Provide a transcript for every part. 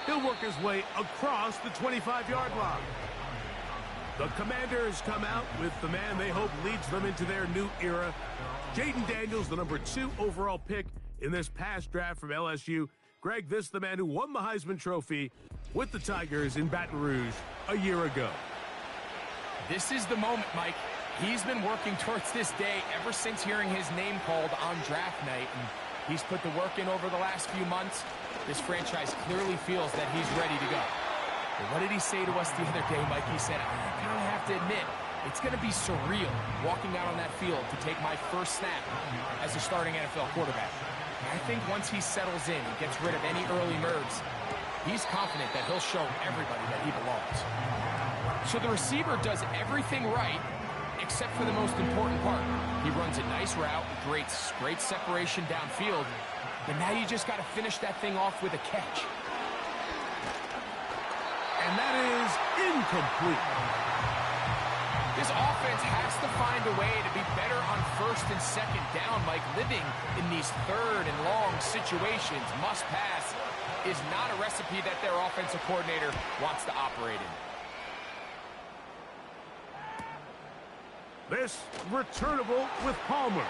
He'll work his way across the 25-yard line. The Commanders come out with the man they hope leads them into their new era. Jayden Daniels, the number 2 overall pick in this past draft from LSU. Greg, this is the man who won the Heisman Trophy with the Tigers in Baton Rouge a year ago. This is the moment, Mike. He's been working towards this day ever since hearing his name called on draft night, and he's put the work in over the last few months. This franchise clearly feels that he's ready to go. But what did he say to us the other day, Mike? He said, I kind of have to admit, it's going to be surreal walking out on that field to take my first snap as a starting NFL quarterback. And I think once he settles in and gets rid of any early nerves, he's confident that he'll show everybody that he belongs. So the receiver does everything right, except for the most important part. He runs a nice route, great separation downfield, but now you just got to finish that thing off with a catch. And that is incomplete. This offense has to find a way to be better on first and second down, Mike. Living in these third and long situations, must pass, is not a recipe that their offensive coordinator wants to operate in. This returnable with Palmer.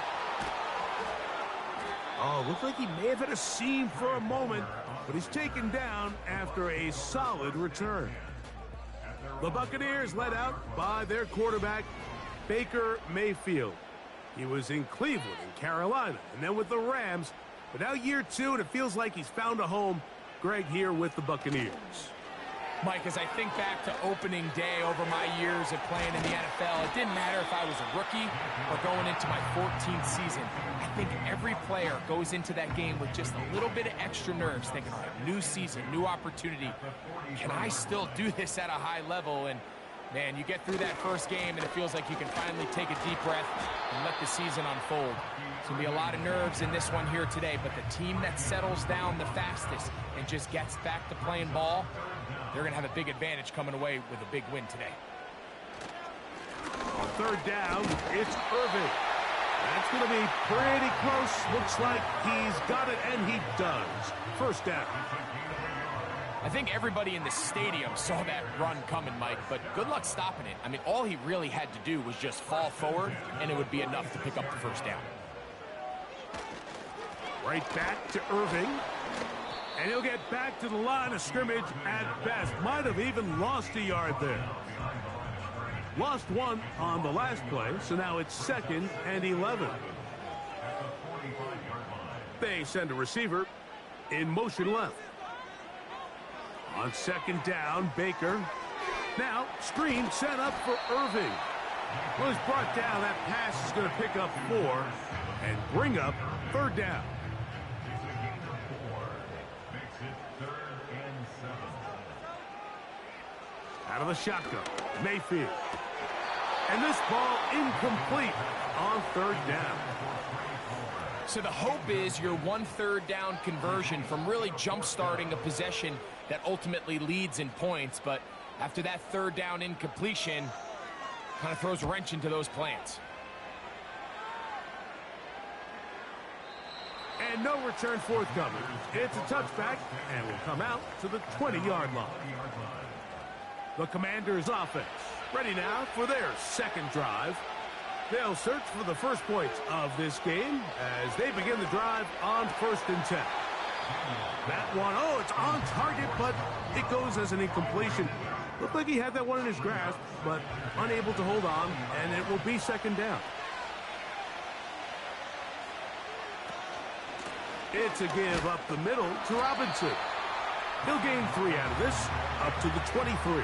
Oh, looks like he may have had a seam for a moment, but he's taken down after a solid return. The Buccaneers led out by their quarterback, Baker Mayfield. He was in Cleveland and Carolina, and then with the Rams. But now year 2, and it feels like he's found a home. Greg here with the Buccaneers. Mike, as I think back to opening day over my years of playing in the NFL, it didn't matter if I was a rookie or going into my 14th season. I think every player goes into that game with just a little bit of extra nerves, thinking, all right, new season, new opportunity. Can I still do this at a high level? And, man, you get through that first game, and it feels like you can finally take a deep breath and let the season unfold. There's going to be a lot of nerves in this one here today, but the team that settles down the fastest and just gets back to playing ball, they're going to have a big advantage coming away with a big win today. On third down, it's Irving. That's going to be pretty close. Looks like he's got it, and he does. First down. I think everybody in the stadium saw that run coming, Mike, but good luck stopping it. I mean, all he really had to do was just fall forward, and it would be enough to pick up the first down. Right back to Irving. And he'll get back to the line of scrimmage at best. Might have even lost a yard there. Lost one on the last play, so now it's 2nd and 11. They send a receiver in motion left. On 2nd down, Baker. Now, screen set up for Irving. Well, he's brought down. That pass is going to pick up 4 and bring up 3rd down. Out of the shotgun, Mayfield. And this ball incomplete on 3rd down. So the hope is your 1 3rd down conversion from really jump-starting a possession that ultimately leads in points. But after that 3rd down incompletion, kind of throws a wrench into those plans. And no return forthcoming. It's a touchback and will come out to the 20-yard line. The Commanders' offense ready now for their 2nd drive. They'll search for the first points of this game as they begin the drive on 1st and 10. That one, oh, it's on target, but it goes as an incompletion. Looked like he had that one in his grasp, but unable to hold on, and it will be 2nd down. It's a give up the middle to Robinson. He'll gain 3 out of this, up to the 23.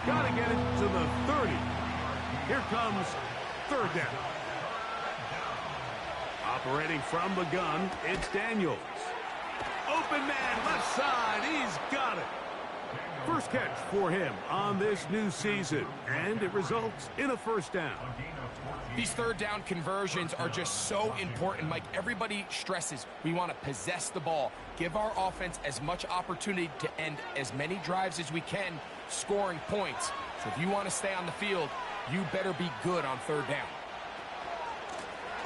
Got to get it to the 30. Here comes 3rd down. Operating from the gun, it's Daniels. Open man, left side, he's got it. First catch for him on this new season, and it results in a 1st down. These 3rd down conversions are just so important, Mike. Everybody stresses we want to possess the ball, give our offense as much opportunity to end as many drives as we can, scoring points. So if you want to stay on the field, you better be good on 3rd down.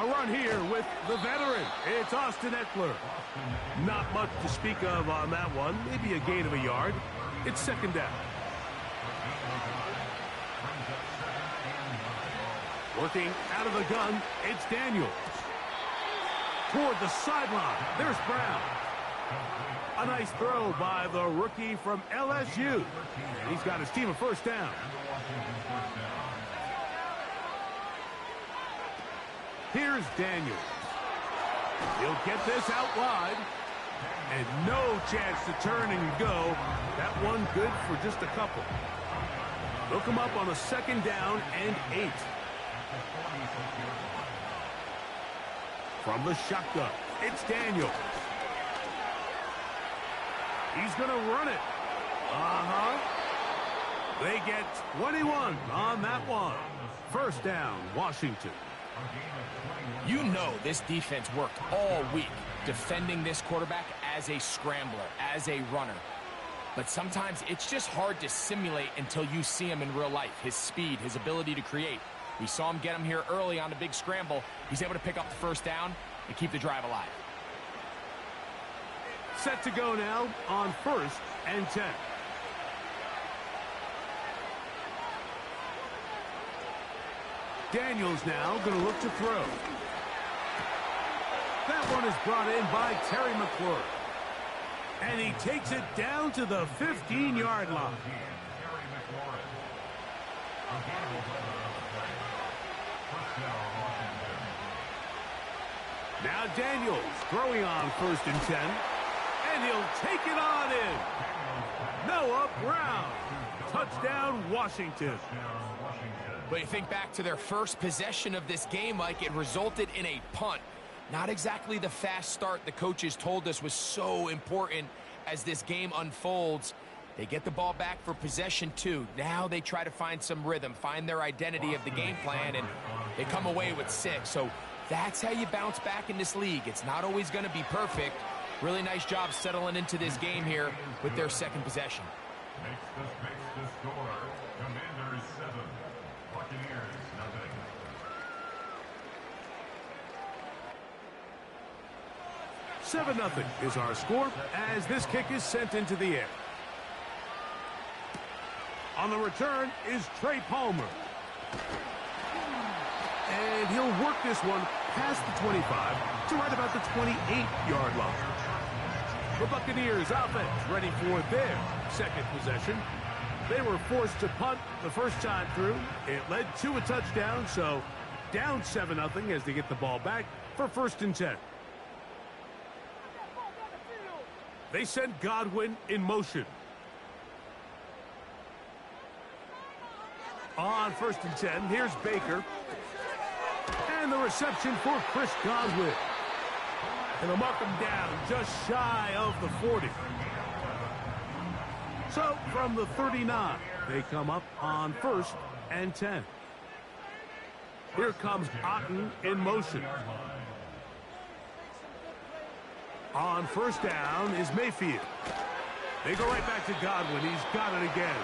A run here with the veteran. It's Austin Eckler. Not much to speak of on that one. Maybe a gain of a yard. It's second down. Working out of the gun, it's Daniels. Toward the sideline, there's Brown. A nice throw by the rookie from LSU. He's got his team a first down. Here's Daniels. He'll get this out wide. And no chance to turn and go. That one good for just a couple. They'll come up on a second down and 8. From the shotgun, it's Daniels. He's going to run it. They get 21 on that one. First down, Washington. You know this defense worked all week defending this quarterback as a scrambler, as a runner. But sometimes it's just hard to simulate until you see him in real life. His speed, his ability to create. We saw him get him here early on the big scramble. He's able to pick up the first down and keep the drive alive. Set to go now on first and 10. Daniels now going to look to throw. That one is brought in by Terry McLaurin. And he takes it down to the 15-yard line. Now Daniels throwing on first and 10. And he'll take it on in. Noah Brown. Touchdown, Washington. But you think back to their first possession of this game, Mike, it resulted in a punt. Not exactly the fast start the coaches told us was so important as this game unfolds. They get the ball back for possession 2. Now they try to find some rhythm, find their identity of the game plan, and they come away with 6. So that's how you bounce back in this league. It's not always going to be perfect. Really nice job settling into this game here with their second possession. Makes the score. Commanders 7, Buccaneers nothing. Seven nothing is our score as this kick is sent into the air. On the return is Trey Palmer. And he'll work this one past the 25 to right about the 28-yard line. The Buccaneers offense ready for their second possession. They were forced to punt the first time through. It led to a touchdown, so down 7-0 as they get the ball back for first and 10. They send Godwin in motion. On first and 10, here's Baker. And the reception for Chris Godwin. And they'll mark him down just shy of the 40. So from the 39, they come up on first and 10. Here comes Otten in motion. On first down is Mayfield. They go right back to Godwin. He's got it again.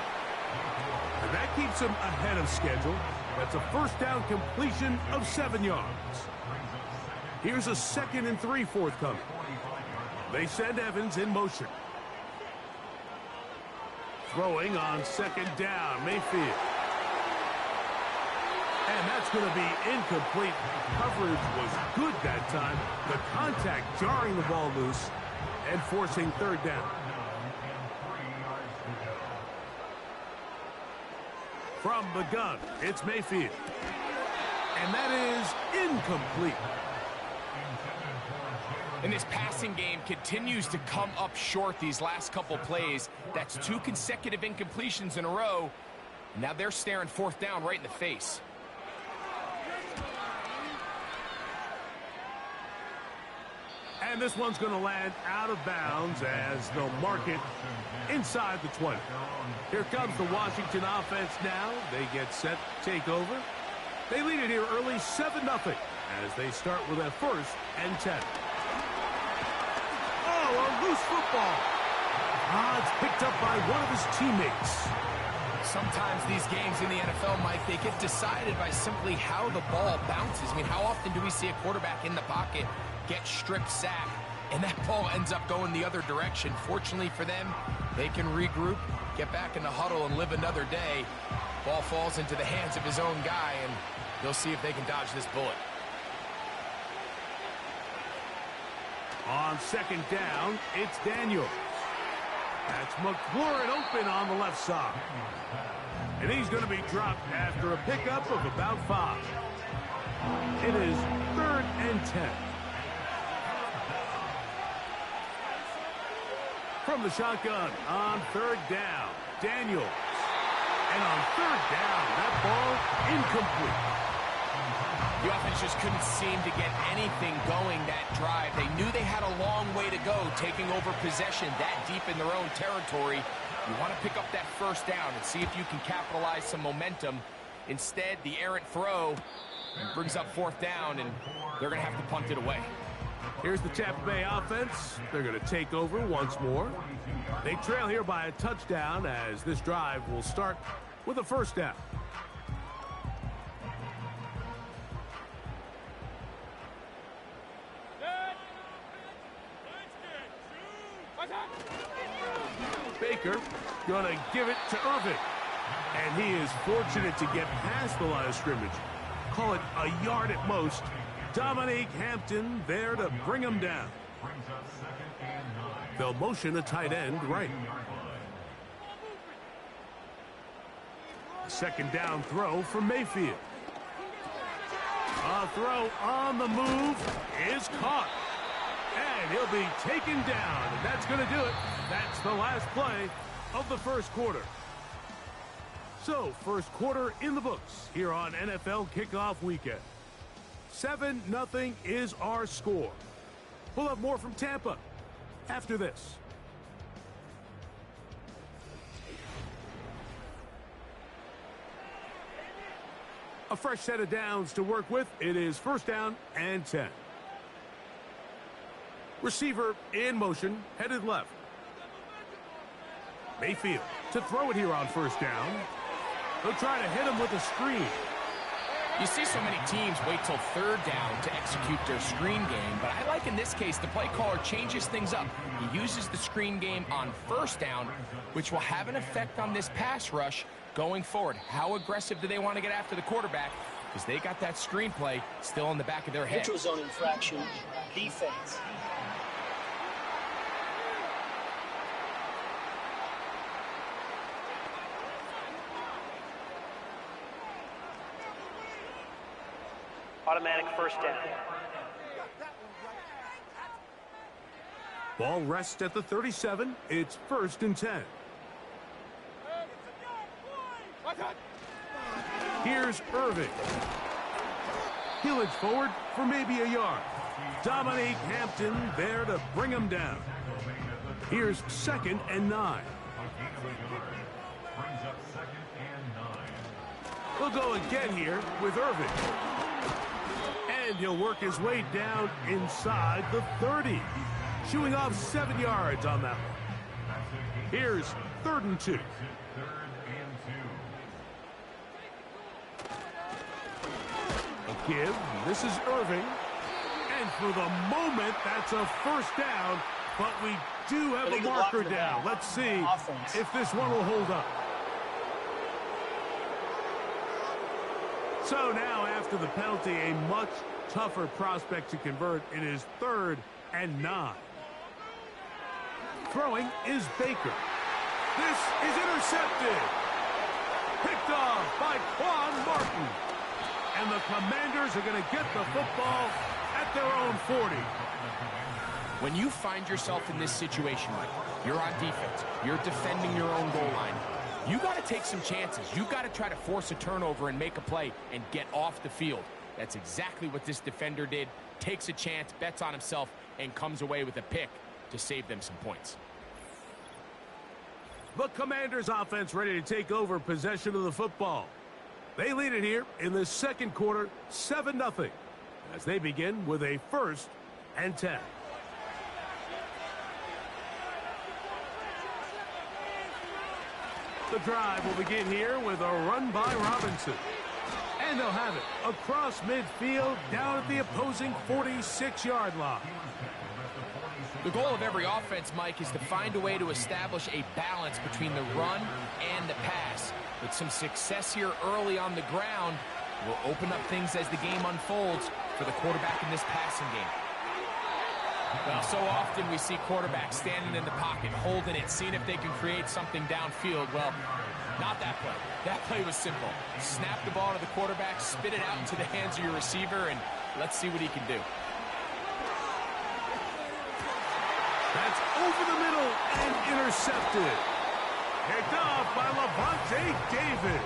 And that keeps him ahead of schedule. That's a first down completion of 7 yards. Here's a 2nd and 3 forthcoming. They send Evans in motion. Throwing on second down, Mayfield. And that's going to be incomplete. Coverage was good that time. The contact jarring the ball loose and forcing third down. From the gun, it's Mayfield. And that is incomplete. And this passing game continues to come up short these last couple plays. That's 2 consecutive incompletions in a row. Now they're staring fourth down right in the face. And this one's going to land out of bounds as they'll mark it inside the 20. Here comes the Washington offense now. They get set to take over. They lead it here early 7-0 as they start with a first and 10. Oh, a loose football. It's picked up by one of his teammates. Sometimes these games in the NFL, Mike, they get decided by simply how the ball bounces. I mean, how often do we see a quarterback in the pocket get strip sack, and that ball ends up going the other direction? Fortunately for them, they can regroup, get back in the huddle, and live another day. Ball falls into the hands of his own guy, and they'll see if they can dodge this bullet. On second down, it's Daniels. That's McLaurin open on the left side. And he's going to be dropped after a pickup of about 5. It is 3rd and 10. From the shotgun on 3rd down, Daniels. And on 3rd down, that ball incomplete. The offense just couldn't seem to get anything going that drive. They knew they had a long way to go, taking over possession that deep in their own territory. You want to pick up that first down and see if you can capitalize some momentum. Instead, the errant throw brings up 4th down, and they're going to have to punt it away. Here's the Tampa Bay offense. They're going to take over once more. They trail here by a touchdown as this drive will start with a first down. Baker gonna give it to Irving. And he is fortunate to get past the line of scrimmage. Call it a yard at most. Dominique Hampton there to bring him down. They'll motion a tight end right. Second down throw for Mayfield. A throw on the move is caught. And he'll be taken down, and that's going to do it. That's the last play of the first quarter. So, first quarter in the books here on NFL Kickoff Weekend. 7-0 is our score. We'll have more from Tampa after this. A fresh set of downs to work with. It is 1st down and 10. Receiver in motion, headed left. Mayfield to throw it here on 1st down. They'll try to hit him with a screen. You see so many teams wait till 3rd down to execute their screen game, but I like in this case the play caller changes things up. He uses the screen game on 1st down, which will have an effect on this pass rush going forward. How aggressive do they want to get after the quarterback? Because they got that screen play still in the back of their head. Neutral zone infraction, defense. Automatic 1st down. Ball rests at the 37. It's 1st and 10. Here's Irving. He'll edge forward for maybe a yard. Dominique Hampton there to bring him down. Here's 2nd and 9. We'll go again here with Irving. And he'll work his way down inside the 30. Shooing off 7 yards on that one. Here's 3rd and 2. A give. This is Irving. And for the moment, that's a 1st down. But we do have a marker down. Let's see if this one will hold up. So now, after the penalty, a much tougher prospect to convert. It is 3rd and 9. Throwing is Baker. This is intercepted. Picked off by Quan Martin. And the Commanders are going to get the football at their own 40. When you find yourself in this situation, Mike, you're on defense, you're defending your own goal line, you got to take some chances. You got to try to force a turnover and make a play and get off the field. That's exactly what this defender did. Takes a chance, bets on himself, and comes away with a pick to save them some points. The Commanders offense ready to take over possession of the football. They lead it here in the second quarter, 7-0, as they begin with a 1st and 10. The drive will begin here with a run by Robinson. And they'll have it across midfield down at the opposing 46-yard line. The goal of every offense, Mike, is to find a way to establish a balance between the run and the pass. With some success here early on the ground, will open up things as the game unfolds for the quarterback in this passing game. Well, so often we see quarterbacks standing in the pocket, holding it, seeing if they can create something downfield. Well, not that play. That play was simple. Snap the ball to the quarterback, spit it out into the hands of your receiver, and let's see what he can do. That's over the middle and intercepted. Picked off by Lavonte David.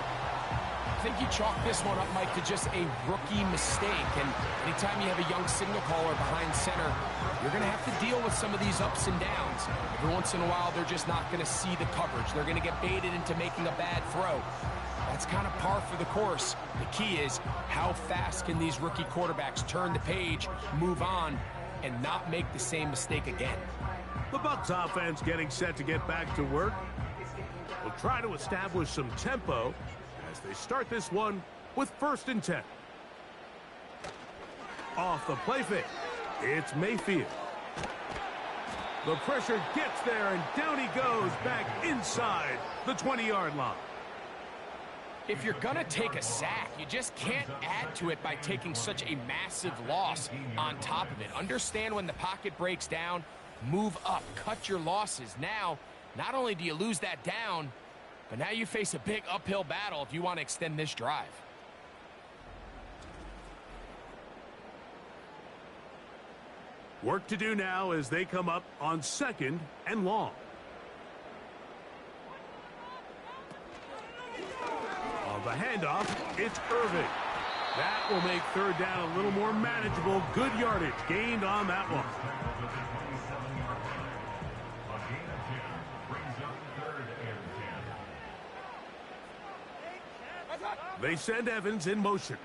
I think you chalk this one up, Mike, to just a rookie mistake. And anytime you have a young signal caller behind center, you're going to have to deal with some of these ups and downs. Every once in a while, they're just not going to see the coverage. They're going to get baited into making a bad throw. That's kind of par for the course. The key is how fast can these rookie quarterbacks turn the page, move on, and not make the same mistake again. The Bucs offense getting set to get back to work. Will try to establish some tempo as they start this one with 1st and 10. Off the play fake, it's Mayfield. The pressure gets there, and down he goes back inside the 20-yard line. If you're going to take a sack, you just can't add to it by taking such a massive loss on top of it. Understand when the pocket breaks down, move up, cut your losses. Now, not only do you lose that down, but now you face a big uphill battle if you want to extend this drive. Work to do now as they come up on 2nd and long. On the handoff, it's Irving. That will make 3rd down a little more manageable. Good yardage gained on that one. They send Evans in motion.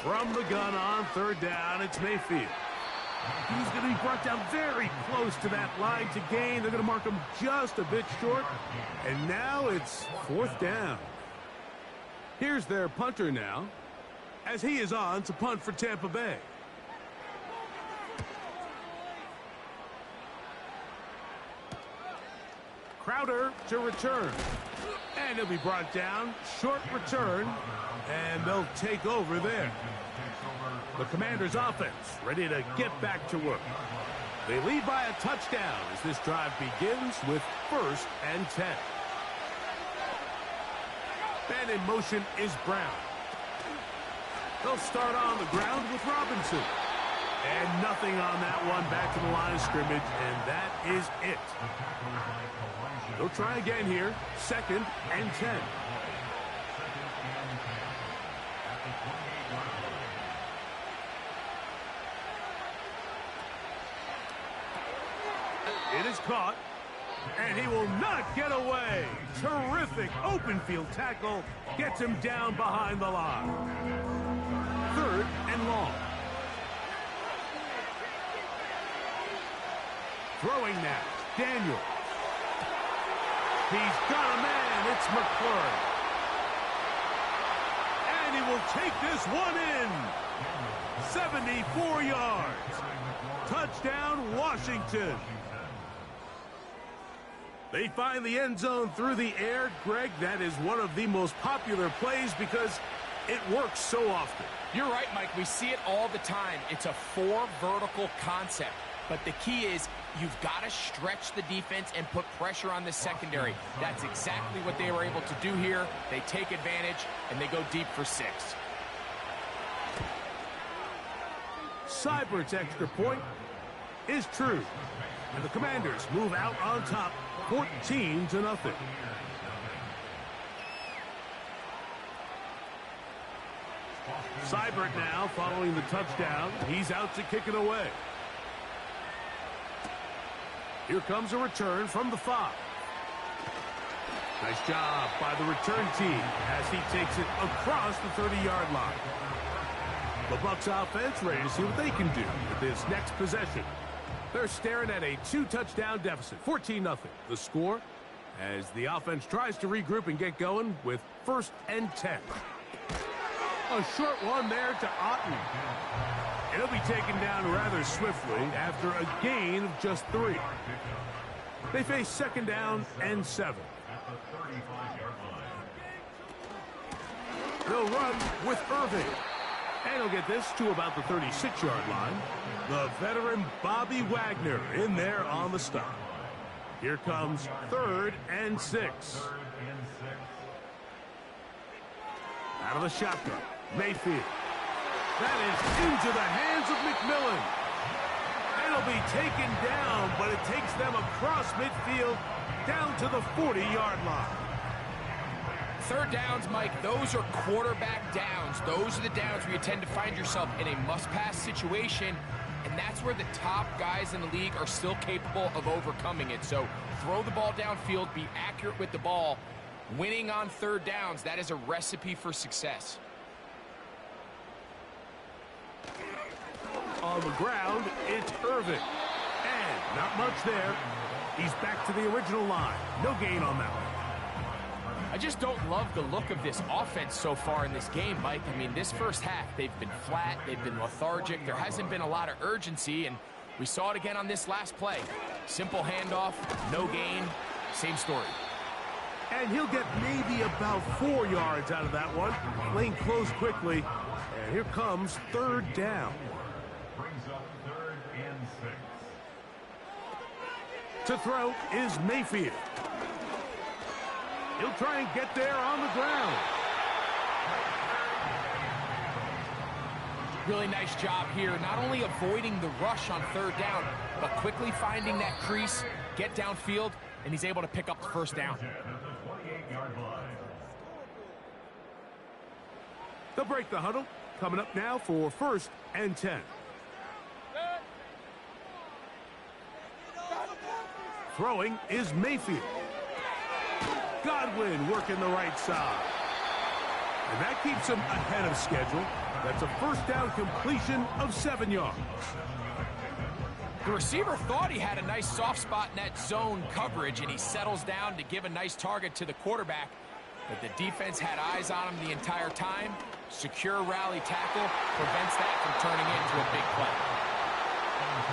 From the gun on 3rd down, it's Mayfield. He's going to be brought down very close to that line to gain. They're going to mark him just a bit short. And now it's 4th down. Here's their punter now, as he is on to punt for Tampa Bay. Crowder to return. And he'll be brought down. Short return. And they'll take over there. The Commanders' offense ready to get back to work. They lead by a touchdown as this drive begins with 1st and 10. And in motion is Brown. They'll start on the ground with Robinson. And nothing on that one, back to the line of scrimmage, and that is it. They'll try again here, 2nd and 10. It is caught, and he will not get away. Terrific open field tackle gets him down behind the line. 3rd and long. Throwing now, Daniel. He's got a man, it's McClurry. And he will take this one in. 74 yards. Touchdown, Washington. They find the end zone through the air. Greg, that is one of the most popular plays because it works so often. You're right, Mike. We see it all the time. It's a 4 vertical concept. But the key is you've got to stretch the defense and put pressure on the secondary. That's exactly what they were able to do here. They take advantage, and they go deep for 6. Seibert's extra point is true. And the Commanders move out on top, 14-0. Seibert now following the touchdown. He's out to kick it away. Here comes a return from the 5. Nice job by the return team as he takes it across the 30-yard line. The Bucs offense ready to see what they can do with this next possession. They're staring at a 2-touchdown deficit, 14-0. The score, as the offense tries to regroup and get going with 1st and 10. A short one there to Otten. It'll be taken down rather swiftly after a gain of just 3. They face 2nd down and 7. They'll run with Irving. And he'll get this to about the 36-yard line. The veteran Bobby Wagner in there on the stop. Here comes 3rd and 6. Out of the shotgun, Mayfield. That is into the hands of McMillan. It'll be taken down, but it takes them across midfield down to the 40-yard line. 3rd downs, Mike, those are quarterback downs. Those are the downs where you tend to find yourself in a must-pass situation, and that's where the top guys in the league are still capable of overcoming it. So throw the ball downfield, be accurate with the ball. Winning on 3rd downs, that is a recipe for success. On the ground, it's Irving. And not much there. He's back to the original line. No gain on that one. I just don't love the look of this offense so far in this game, Mike. I mean, this first half, they've been flat, they've been lethargic, there hasn't been a lot of urgency, and we saw it again on this last play. Simple handoff, no gain, same story. And he'll get maybe about 4 yards out of that one. Lane closed quickly, and here comes 3rd down. Brings up 3rd and 6. To throw is Mayfield. He'll try and get there on the ground. Really nice job here, not only avoiding the rush on 3rd down, but quickly finding that crease, get downfield, and he's able to pick up the 1st down. They'll break the huddle. Coming up now for 1st and 10. Throwing is Mayfield. Godwin working the right side. And that keeps him ahead of schedule. That's a 1st down completion of 7 yards. The receiver thought he had a nice soft spot in that zone coverage, and he settles down to give a nice target to the quarterback. But the defense had eyes on him the entire time. Secure rally tackle prevents that from turning into a big play.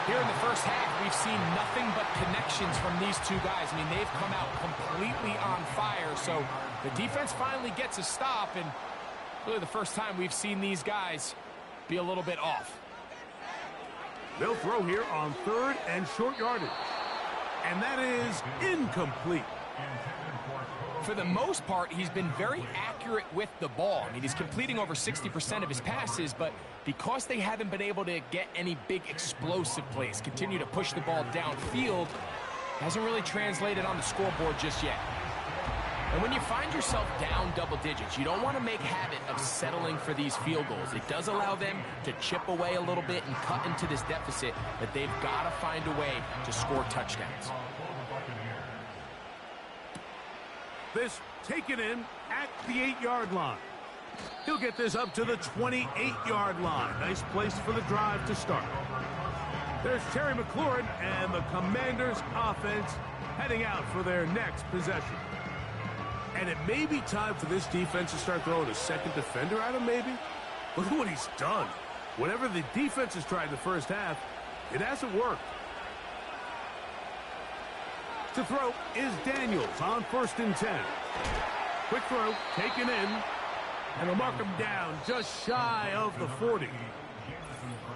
Here in the first half, we've seen nothing but connections from these two guys. I mean, they've come out completely on fire, so the defense finally gets a stop, and really the first time we've seen these guys be a little bit off. They'll throw here on 3rd and short yardage. And that is incomplete. For the most part, he's been very accurate with the ball. I mean, he's completing over 60% of his passes, but because they haven't been able to get any big explosive plays, continue to push the ball downfield, hasn't really translated on the scoreboard just yet. And when you find yourself down double digits, you don't want to make habit of settling for these field goals. It does allow them to chip away a little bit and cut into this deficit, but they've got to find a way to score touchdowns. This taken in at the 8-yard line. He'll get this up to the 28-yard line. Nice place for the drive to start. There's Terry McLaurin and the Commanders offense heading out for their next possession. And it may be time for this defense to start throwing a second defender at him, maybe. Look at what he's done. Whatever the defense has tried in the first half, it hasn't worked. To throw is Daniels on 1st and 10. Quick throw, taken in, and they'll mark him down just shy of the 40.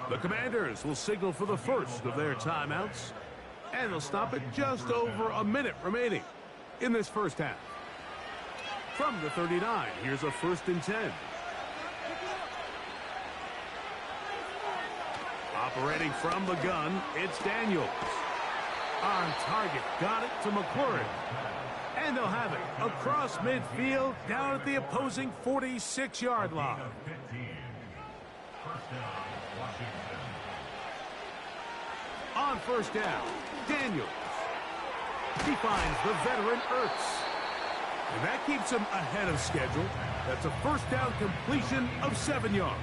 The Commanders will signal for the first of their timeouts, and they'll stop at just over a minute remaining in this first half. From the 39, here's a 1st and 10. Operating from the gun, it's Daniels. On target, got it to McLaurin. And they'll have it across midfield down at the opposing 46-yard line. On 1st down, Daniels. He finds the veteran Ertz. And that keeps him ahead of schedule. That's a 1st down completion of 7 yards.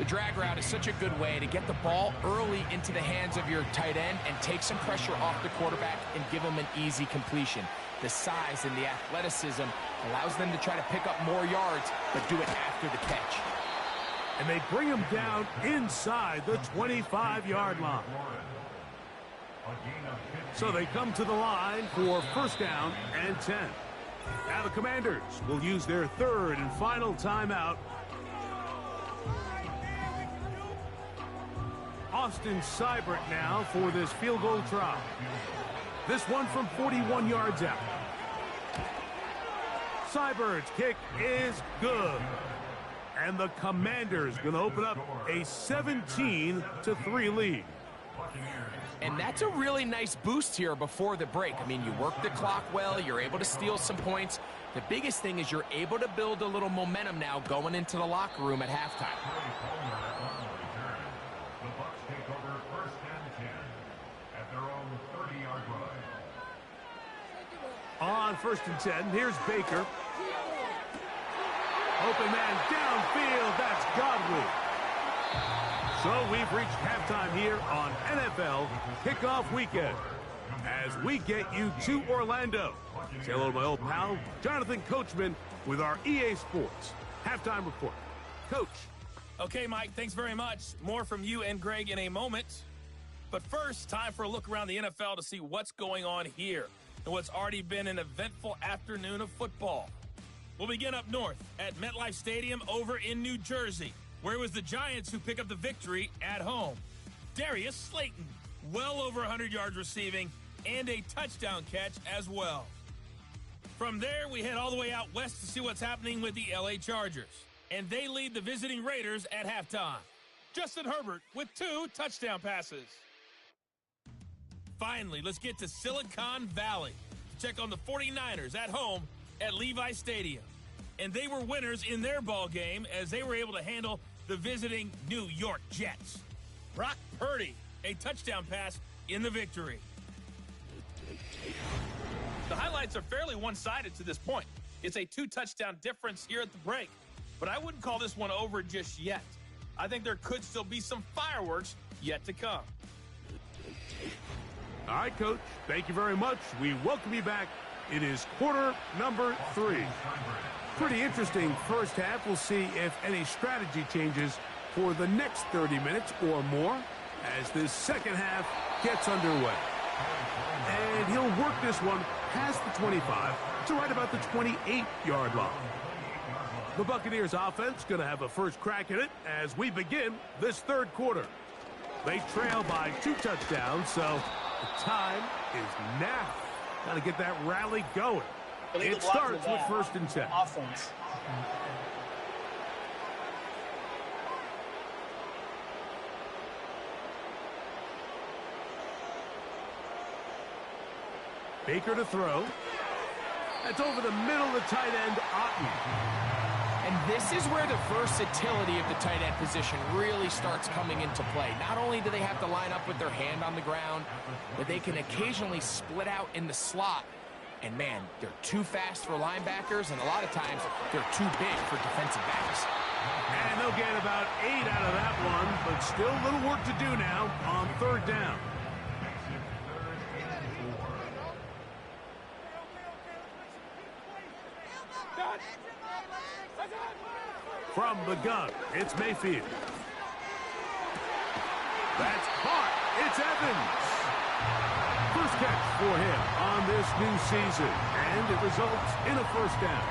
The drag route is such a good way to get the ball early into the hands of your tight end and take some pressure off the quarterback and give him an easy completion. The size and the athleticism allows them to try to pick up more yards, but do it after the catch. And they bring him down inside the 25-yard line. So they come to the line for first down and 10. Now the Commanders will use their third and final timeout. Austin Seibert now for this field goal try. This one from 41 yards out. Seibert's kick is good. And the Commanders going to open up a 17-3 lead. And that's a really nice boost here before the break. I mean, you work the clock well, you're able to steal some points. The biggest thing is you're able to build a little momentum now going into the locker room at halftime. The Bucs take over first and 10 at their own 30-yard line. On first and 10, here's Baker. Open man downfield, that's Godwin. So we've reached halftime here on NFL Kickoff Weekend as we get you to Orlando. Say hello to my old pal, Jonathan Coachman, with our EA Sports Halftime Report. Coach. Okay, Mike, thanks very much. More from you and Greg in a moment. But first, time for a look around the NFL to see what's going on here and what's already been an eventful afternoon of football. We'll begin up north at MetLife Stadium over in New Jersey, where it was the Giants who pick up the victory at home. Darius Slayton, well over 100 yards receiving and a touchdown catch as well. From there, we head all the way out west to see what's happening with the LA Chargers. And they lead the visiting Raiders at halftime. Justin Herbert with 2 touchdown passes. Finally, let's get to Silicon Valley to check on the 49ers at home at Levi Stadium. And they were winners in their ball game as they were able to handle the visiting New York Jets. Brock Purdy, a touchdown pass in the victory. The highlights are fairly one-sided to this point. It's a 2-touchdown difference here at the break. But I wouldn't call this one over just yet. I think there could still be some fireworks yet to come. All right, Coach. Thank you very much. We welcome you back. It is quarter number 3. Pretty interesting first half. We'll see if any strategy changes for the next 30 minutes or more as this second half gets underway. And he'll work this one past the 25 to right about the 28-yard line. The Buccaneers offense going to have a first crack at it as we begin this third quarter. They trail by 2 touchdowns, so the time is now. Got to get that rally going. It starts with first and 10. Offense. Baker to throw. That's over the middle of the tight end, Otten. And this is where the versatility of the tight end position really starts coming into play. Not only do they have to line up with their hand on the ground, but they can occasionally split out in the slot. And man, they're too fast for linebackers, and a lot of times they're too big for defensive backs. And they'll get about 8 out of that one, but still a little work to do now on third down. From the gun, it's Mayfield. That's caught. It's Evans. First catch for him on this new season, and it results in a first down.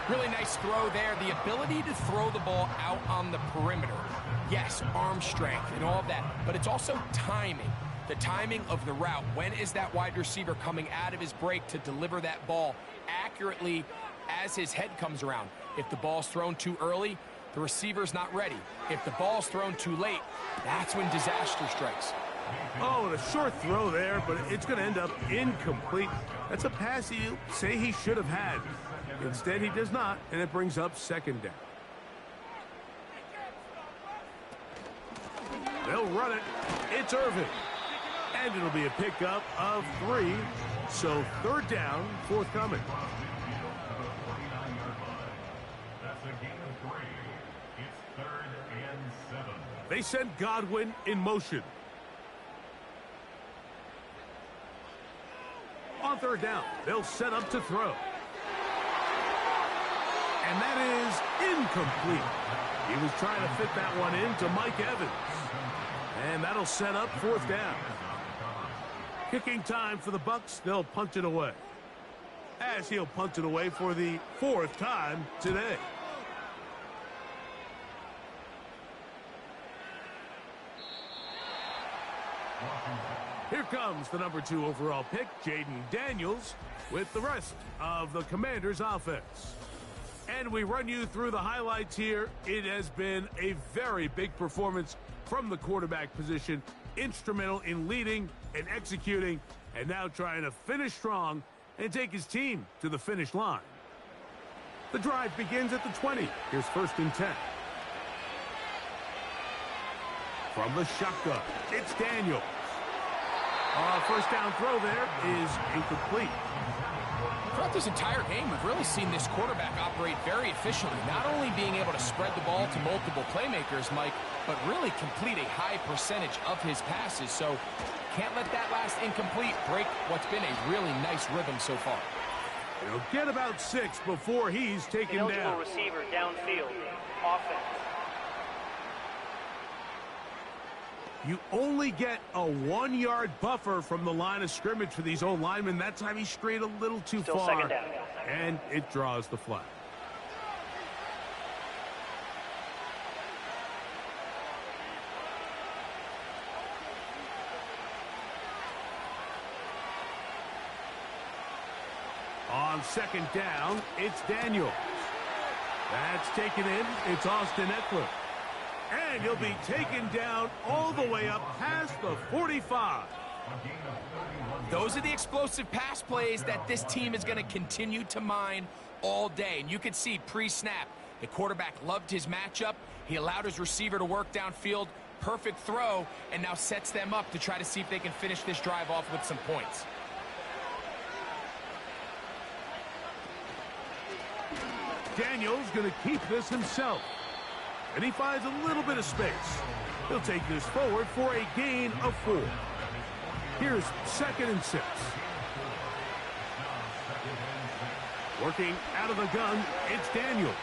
Really nice throw there. The ability to throw the ball out on the perimeter. Yes, arm strength and all of that, but it's also timing. The timing of the route. When is that wide receiver coming out of his break to deliver that ball accurately as his head comes around? If the ball's thrown too early, the receiver's not ready. If the ball's thrown too late, that's when disaster strikes. Oh, and a short throw there, but it's going to end up incomplete. That's a pass he'll say he should have had. Instead, he does not, and it brings up second down. They'll run it. It's Irvin. And it'll be a pickup of 3. So third down, forthcoming. That's a gain of 3. It's 3rd and They send Godwin in motion. On third down, they'll set up to throw. And that is incomplete. He was trying to fit that one into Mike Evans. And that'll set up fourth down. Kicking time for the Bucs. They'll punt it away. As he'll punt it away for the fourth time today. Here comes the number 2 overall pick, Jayden Daniels, with the rest of the Commanders' offense. And we run you through the highlights here. It has been a very big performance from the quarterback position, instrumental in leading and executing, and now trying to finish strong and take his team to the finish line. The drive begins at the 20. Here's 1st and 10. From the shotgun, it's Daniels. First down throw there is incomplete. Throughout this entire game, we've really seen this quarterback operate very efficiently, not only being able to spread the ball to multiple playmakers, Mike, but really complete a high percentage of his passes. So can't let that last incomplete break what's been a really nice rhythm so far. He'll get about 6 before he's taken down. Eligible receiver downfield. Offense. You only get a 1-yard buffer from the line of scrimmage for these old linemen. That time he strayed a little too Still far. second down. And it draws the flag. On 2nd down, it's Daniels. That's taken in. It's Austin Eckler. And he'll be taken down all the way up past the 45. Those are the explosive pass plays that this team is going to continue to mine all day. And you can see pre-snap, the quarterback loved his matchup. He allowed his receiver to work downfield. Perfect throw, and now sets them up to try to see if they can finish this drive off with some points. Daniels going to keep this himself. And he finds a little bit of space. He'll take this forward for a gain of 4. Here's 2nd and 6. Working out of the gun, it's Daniels.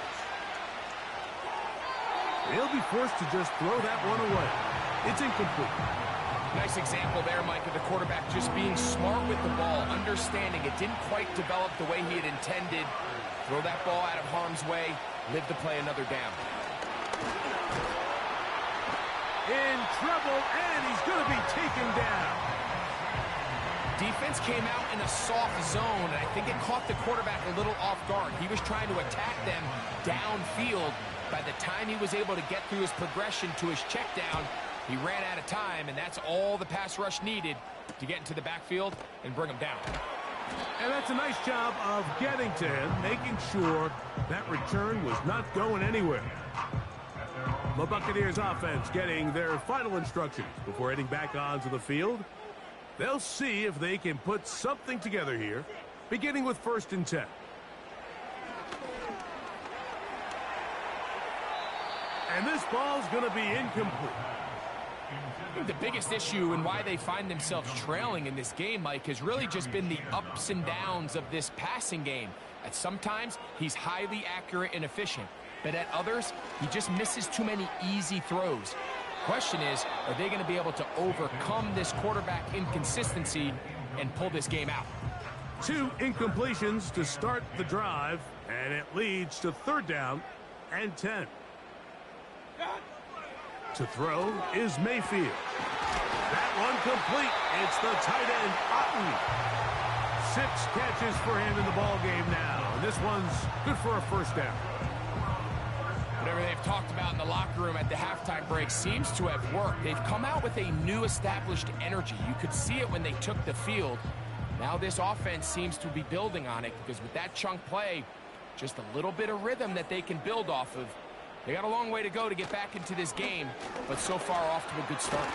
He'll be forced to just throw that one away. It's incomplete. Nice example there, Mike, of the quarterback just being smart with the ball, understanding it didn't quite develop the way he had intended. Throw that ball out of harm's way, live to play another down. In trouble, and he's going to be taken down. Defense came out in a soft zone, and I think it caught the quarterback a little off guard. He was trying to attack them downfield. By the time he was able to get through his progression to his check down, he ran out of time, and that's all the pass rush needed to get into the backfield and bring him down. And that's a nice job of getting to him, making sure that return was not going anywhere. The Buccaneers offense getting their final instructions before heading back onto the field. They'll see if they can put something together here, beginning with 1st and 10. And this ball's going to be incomplete. I think the biggest issue and why they find themselves trailing in this game, Mike, has really just been the ups and downs of this passing game. At sometimes, he's highly accurate and efficient, but at others, he just misses too many easy throws. Question is, are they going to be able to overcome this quarterback inconsistency and pull this game out? 2 incompletions to start the drive, and it leads to 3rd down and 10. To throw is Mayfield. That one complete. It's the tight end, Otten. 6 catches for him in the ball game now. And this one's good for a 1st down. Whatever they've talked about in the locker room at the halftime break seems to have worked. They've come out with a new established energy. You could see it when they took the field. Now this offense seems to be building on it because with that chunk play, just a little bit of rhythm that they can build off of. They got a long way to go to get back into this game, but so far off to a good start.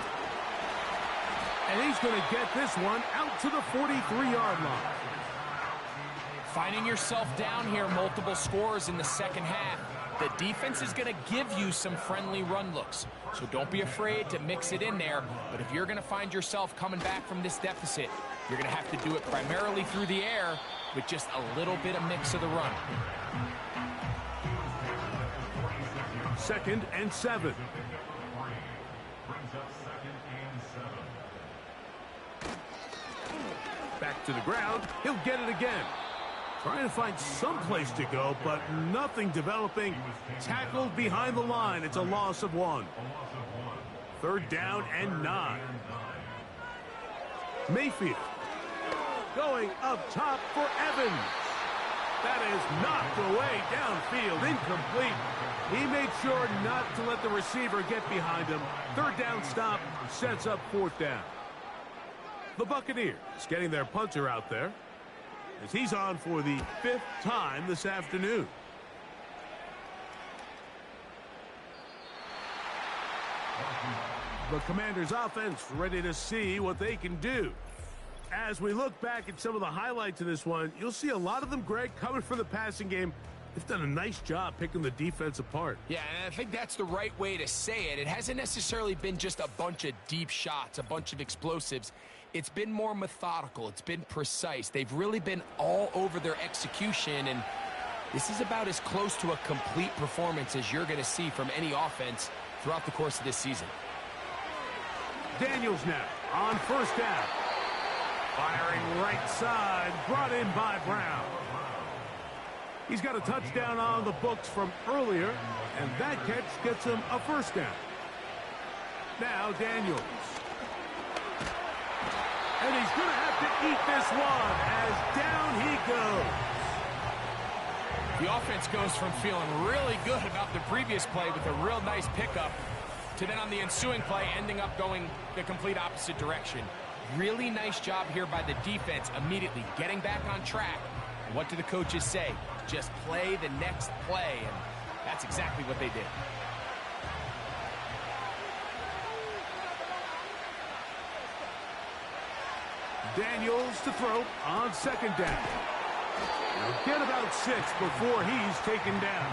And he's going to get this one out to the 43-yard line. Finding yourself down here, multiple scores in the second half. The defense is going to give you some friendly run looks. So don't be afraid to mix it in there. But if you're going to find yourself coming back from this deficit, you're going to have to do it primarily through the air with just a little bit of mix of the run. 2nd and 7. Back to the ground. He'll get it again. Trying to find some place to go, but nothing developing. Tackled behind the line. It's a loss of 1. 3rd down and 9. Mayfield going up top for Evans. That is knocked away downfield, incomplete. He made sure not to let the receiver get behind him. 3rd down stop sets up 4th down. The Buccaneers getting their punter out there as he's on for the 5th time this afternoon. The Commanders' offense ready to see what they can do. As we look back at some of the highlights of this one, you'll see a lot of them, Greg, coming from the passing game. They've done a nice job picking the defense apart. Yeah, and I think that's the right way to say it. It hasn't necessarily been just a bunch of deep shots, a bunch of explosives. It's been more methodical. It's been precise. They've really been all over their execution, and this is about as close to a complete performance as you're going to see from any offense throughout the course of this season. Daniels now on 1st down. Firing right side, brought in by Brown. He's got a touchdown on the books from earlier, and that catch gets him a 1st down. Now Daniels. And he's going to have to eat this one as down he goes. The offense goes from feeling really good about the previous play with a real nice pickup to then on the ensuing play ending up going the complete opposite direction. Really nice job here by the defense immediately getting back on track. And what do the coaches say? Just play the next play, and that's exactly what they did. Daniels to throw on 2nd down. He'll get about 6 before he's taken down.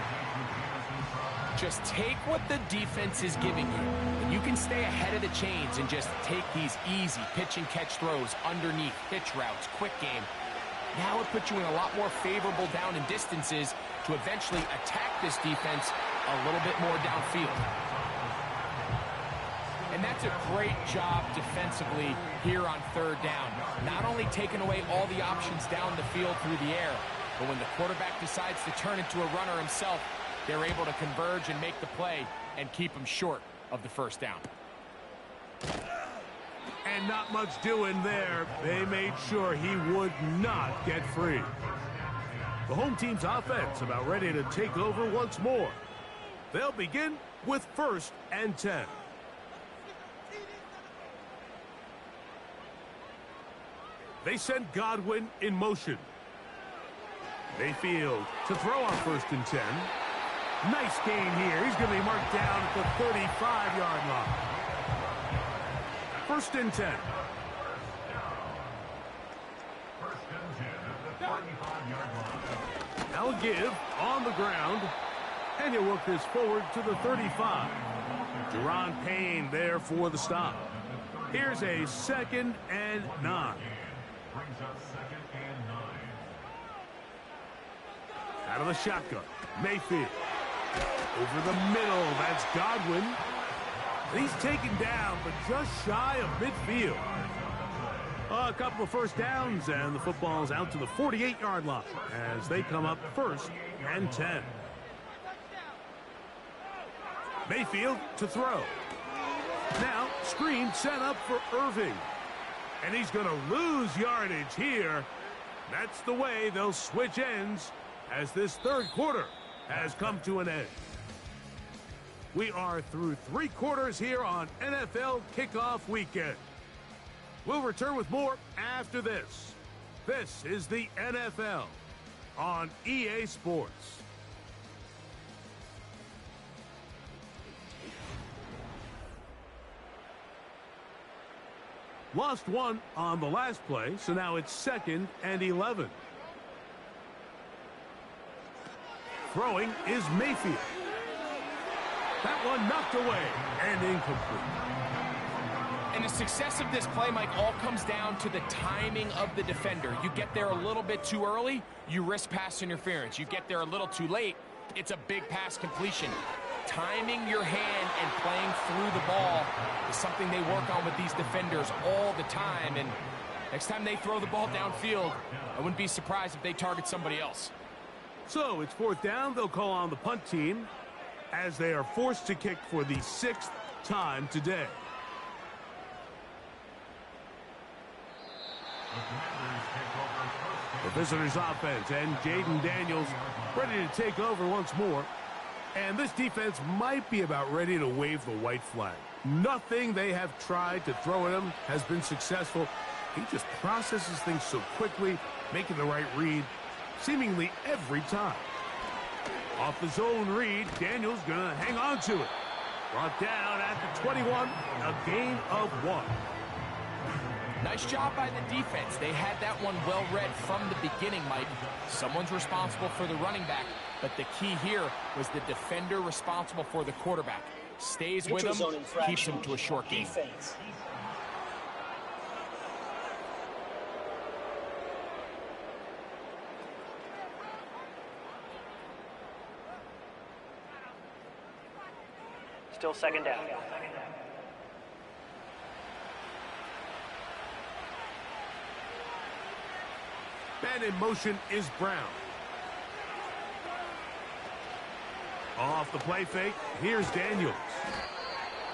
Just take what the defense is giving you, and you can stay ahead of the chains and just take these easy pitch and catch throws underneath, pitch routes, quick game. Now it puts you in a lot more favorable down and distances to eventually attack this defense a little bit more downfield. And that's a great job defensively here on 3rd down. Not only taking away all the options down the field through the air, but when the quarterback decides to turn into a runner himself, they're able to converge and make the play and keep him short of the 1st down. And not much doing there. They made sure he would not get free. The home team's offense about ready to take over once more. They'll begin with 1st and 10. They send Godwin in motion. Mayfield to throw on 1st and 10. Nice gain here. He's going to be marked down at the 35-yard line. 1st and 10. Now give on the ground. And he'll work this forward to the 35. Deron Payne there for the stop. Here's a 2nd and 9. Out of the shotgun, Mayfield. Over the middle, that's Godwin. He's taken down, but just shy of midfield. A couple of 1st downs, and the football's out to the 48-yard line as they come up 1st and 10. Mayfield to throw. Now, screen set up for Irving. And he's going to lose yardage here. That's the way they'll switch ends as this 3rd quarter has come to an end. We are through 3 quarters here on NFL Kickoff Weekend. We'll return with more after this. This is the NFL on EA Sports. Lost one on the last play, so now it's 2nd and 11. Throwing is Mayfield. That one knocked away and incomplete. And the success of this play, Mike, all comes down to the timing of the defender. You get there a little bit too early, you risk pass interference. You get there a little too late, it's a big pass completion. Timing your hand and playing through the ball is something they work on with these defenders all the time. And next time they throw the ball downfield, I wouldn't be surprised if they target somebody else. So it's 4th down. They'll call on the punt team as they are forced to kick for the 6th time today. The visitors' offense and Jaden Daniels ready to take over once more. And this defense might be about ready to wave the white flag. Nothing they have tried to throw at him has been successful. He just processes things so quickly, making the right read seemingly every time. Off the zone read, Daniels gonna hang on to it. Brought down at the 21, a gain of 1. Nice job by the defense. They had that one well read from the beginning, Mike. Someone's responsible for the running back, but the key here was the defender responsible for the quarterback. Stays with him, keeps him to a short game. Defense. Still 2nd down. Man in motion is Brown. Off the play fake, here's Daniels.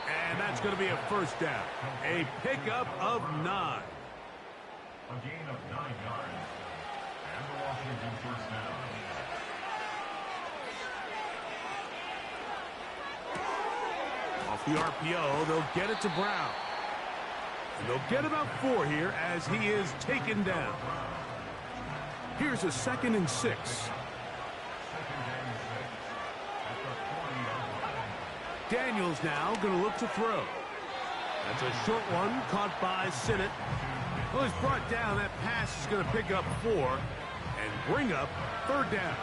And that's going to be a 1st down. A pickup of 9. A gain of 9 yards. And the Washington 1st down. Off the RPO, they'll get it to Brown. And they'll get about 4 here as he is taken down. Here's a 2nd and 6. Daniels now going to look to throw. That's a short one caught by Sinnott. Well, he's brought down. That pass is going to pick up 4 and bring up 3rd down.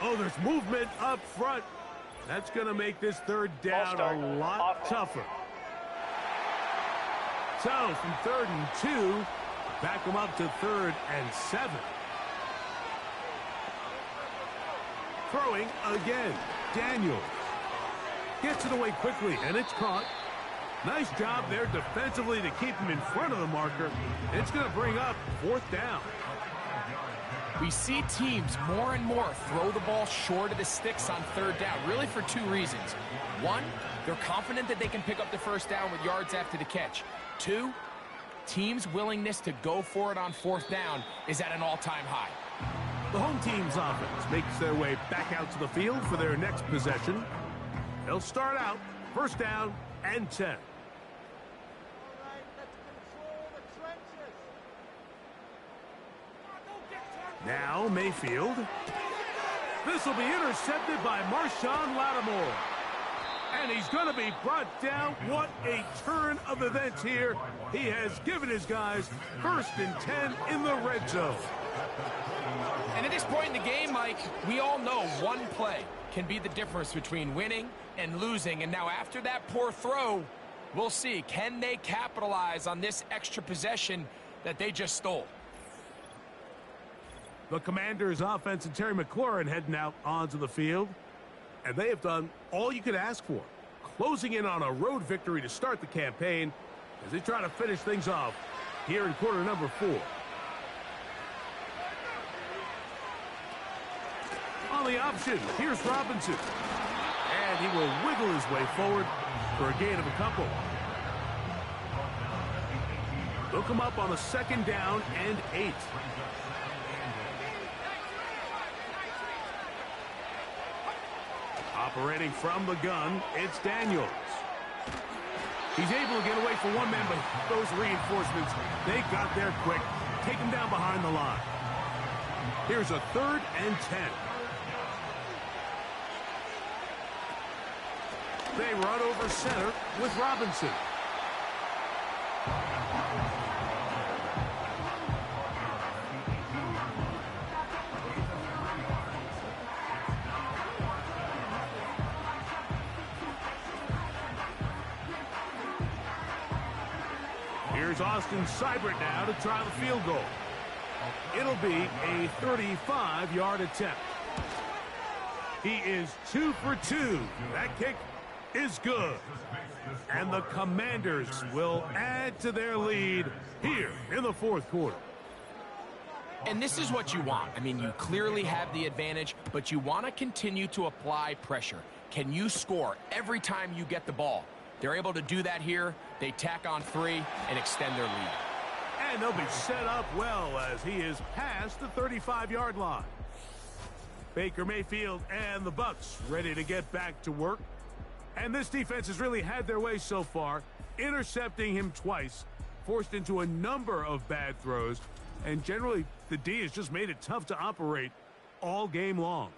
Oh, there's movement up front. That's going to make this 3rd down a lot tougher. So from 3rd and 2, back them up to 3rd and 7. Throwing again. Daniels gets it away quickly, and it's caught. Nice job there defensively to keep him in front of the marker. It's going to bring up 4th down. We see teams more and more throw the ball short of the sticks on 3rd down, really for 2 reasons. 1, they're confident that they can pick up the 1st down with yards after the catch. 2, teams' willingness to go for it on 4th down is at an all-time high. The home team's offense makes their way back out to the field for their next possession. They'll start out 1st down and 10. Now Mayfield. This will be intercepted by Marshawn Lattimore. And he's going to be brought down. What a turn of events here. He has given his guys 1st and 10 in the red zone. And at this point in the game, Mike, we all know one play can be the difference between winning and losing. And now after that poor throw, we'll see, can they capitalize on this extra possession that they just stole? The Commanders' offense and Terry McLaurin heading out onto the field. And they have done all you could ask for. Closing in on a road victory to start the campaign as they try to finish things off here in quarter number 4. On the option, here's Robinson. And he will wiggle his way forward for a gain of a couple. They'll come up on a 2nd down and 8. Operating from the gun, it's Daniels. He's able to get away from 1 man, but those reinforcements, they got there quick. Take him down behind the line. Here's a 3rd and 10. They run over center with Robinson. Here's Austin Seibert now to try the field goal. It'll be a 35-yard attempt. He is 2 for 2. That kick is good. And the Commanders will add to their lead here in the fourth quarter. And this is what you want. I mean, you clearly have the advantage, but you want to continue to apply pressure. Can you score every time you get the ball? They're able to do that here. They tack on 3 and extend their lead. And they'll be set up well as he is past the 35-yard line. Baker Mayfield and the Bucs ready to get back to work. And this defense has really had their way so far, intercepting him twice, forced into a number of bad throws, and generally the D has just made it tough to operate all game long.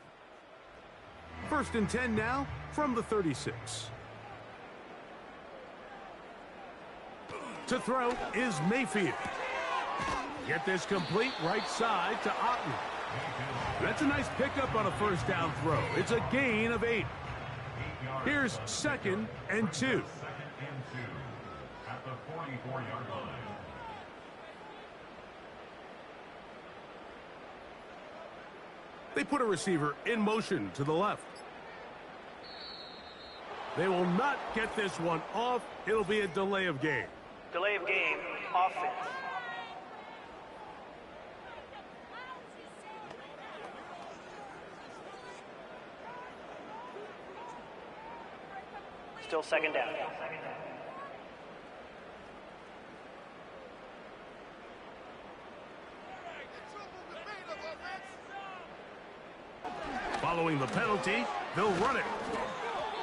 1st and 10 now from the 36. To throw is Mayfield. Get this complete right side to Otten. That's a nice pickup on a first down throw. It's a gain of 8. Here's 2nd and 2. 2nd and 2 at the 44-yard line. They put a receiver in motion to the left. They will not get this one off. It'll be a delay of game. Delay of game, offense. Still 2nd down. Following the penalty, they'll run it.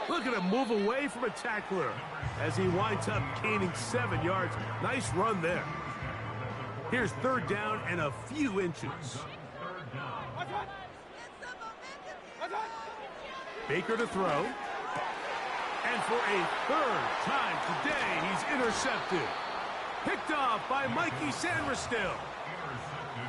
Look at him move away from a tackler as he winds up gaining 7 yards. Nice run there. Here's 3rd down and a few inches. Baker to throw. And for a 3rd time today, he's intercepted. Picked off by Mikey Sanderstill.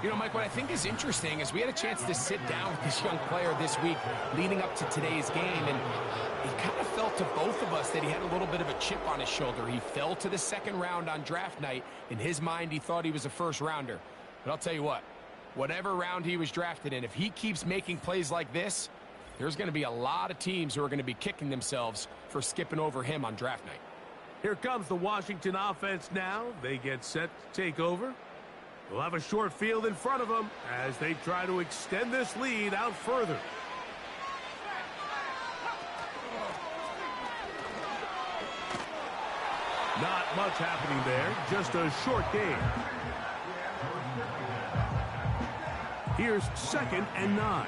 You know, Mike, what I think is interesting is we had a chance to sit down with this young player this week leading up to today's game, and it kind of felt to both of us that he had a little bit of a chip on his shoulder. He fell to the 2nd round on draft night. In his mind, he thought he was a 1st rounder. But I'll tell you what, whatever round he was drafted in, if he keeps making plays like this, there's going to be a lot of teams who are going to be kicking themselves for skipping over him on draft night. Here comes the Washington offense now. They get set to take over. They'll have a short field in front of them as they try to extend this lead out further. Not much happening there, just a short game. Here's 2nd and 9.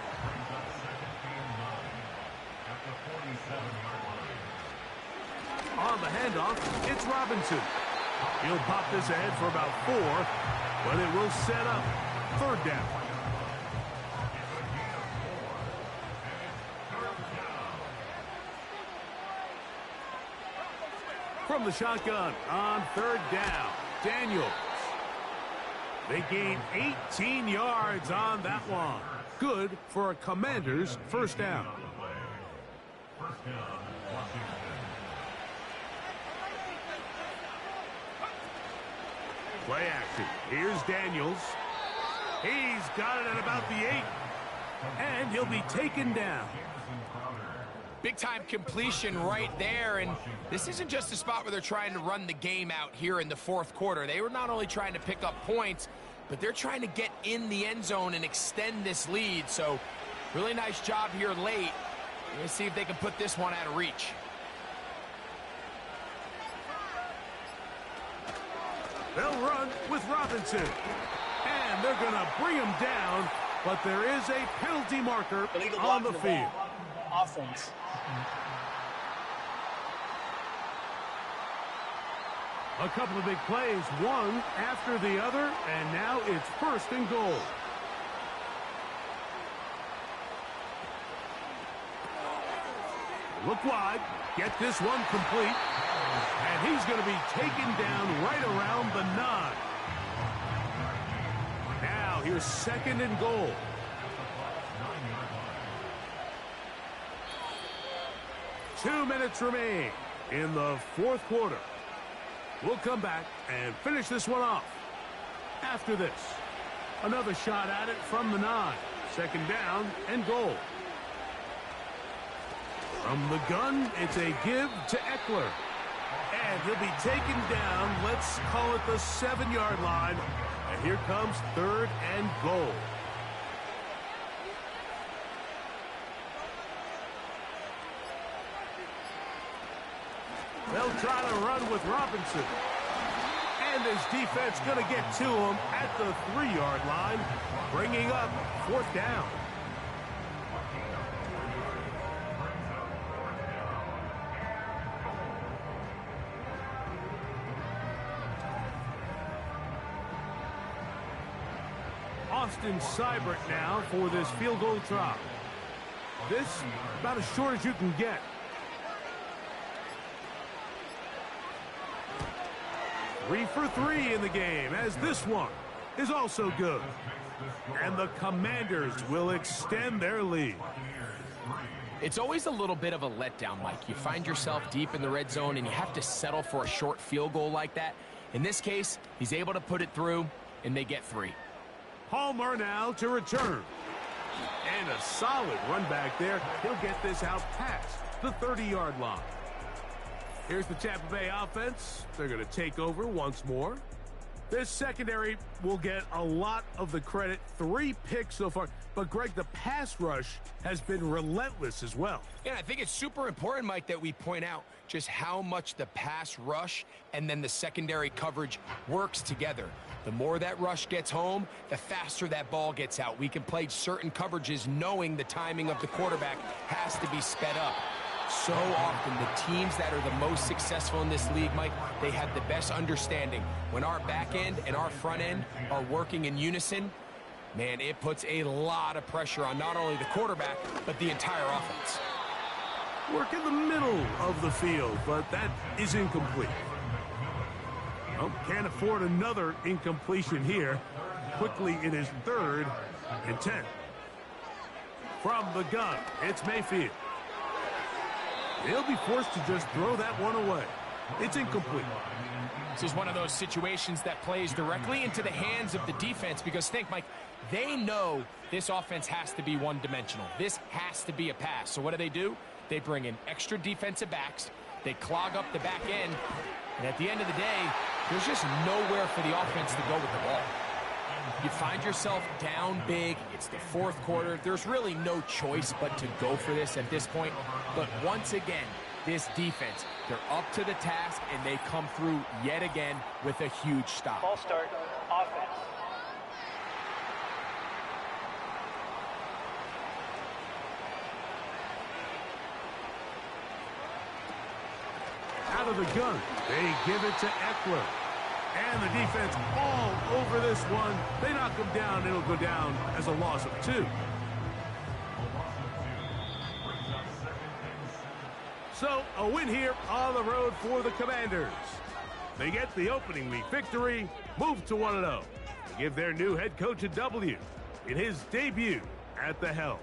On the handoff, it's Robinson. He'll pop this ahead for about 4, but it will set up 3rd down. From the shotgun on 3rd down, Daniels. They gain 18 yards on that one. Good for a Commanders 1st down. Play action. Here's Daniels. He's got it at about the 8. And he'll be taken down. Big-time completion right there, and this isn't just a spot where they're trying to run the game out here in the 4th quarter. They were not only trying to pick up points, but they're trying to get in the end zone and extend this lead. So, really nice job here late. Let's see if they can put this one out of reach. They'll run with Robinson. And they're going to bring him down, but there is a penalty marker on the field. Offense. A couple of big plays, one after the other, and now it's 1st and goal. Look wide, get this one complete, and he's going to be taken down right around the 9. Now here's 2nd and goal. Two minutes remain in the 4th quarter. We'll come back and finish this one off. After this, another shot at it from the 9. Second down and goal. From the gun, it's a give to Eckler. And he'll be taken down, let's call it the 7-yard line. And here comes 3rd and goal. They'll try to run with Robinson. And his defense going to get to him at the 3-yard line, bringing up 4th down. Austin Seibert now for this field goal try. This about as short as you can get. Three for 3 in the game, as this one is also good. And the Commanders will extend their lead. It's always a little bit of a letdown, Mike. You find yourself deep in the red zone and you have to settle for a short field goal like that. In this case, he's able to put it through, and they get 3. Palmer now to return. And a solid run back there. He'll get this out past the 30-yard line. Here's the Tampa Bay offense. They're going to take over once more. This secondary will get a lot of the credit. 3 picks so far. But, Greg, the pass rush has been relentless as well. Yeah, I think it's super important, Mike, that we point out just how much the pass rush and then the secondary coverage works together. The more that rush gets home, the faster that ball gets out. We can play certain coverages knowing the timing of the quarterback has to be sped up. So often, the teams that are the most successful in this league, Mike, they have the best understanding. When our back end and our front end are working in unison, man, it puts a lot of pressure on not only the quarterback, but the entire offense. Work in the middle of the field, but that is incomplete. Oh, can't afford another incompletion here. Quickly in his 3rd and 10. From the gun, it's Mayfield. He'll be forced to just throw that one away. It's incomplete. This is one of those situations that plays directly into the hands of the defense because think, Mike, they know this offense has to be one-dimensional. This has to be a pass. So what do? They bring in extra defensive backs. They clog up the back end. And at the end of the day, there's just nowhere for the offense to go with the ball. You find yourself down big. It's the 4th quarter. There's really no choice but to go for this at this point. But once again, this defense, they're up to the task, and they come through yet again with a huge stop. Ball start, offense. Out of the gun, they give it to Eckler. And the defense all over this one. They knock him down. It'll go down as a loss of 2. So, a win here on the road for the Commanders. They get the opening week victory, move to 1-0. They give their new head coach a W in his debut at the helm.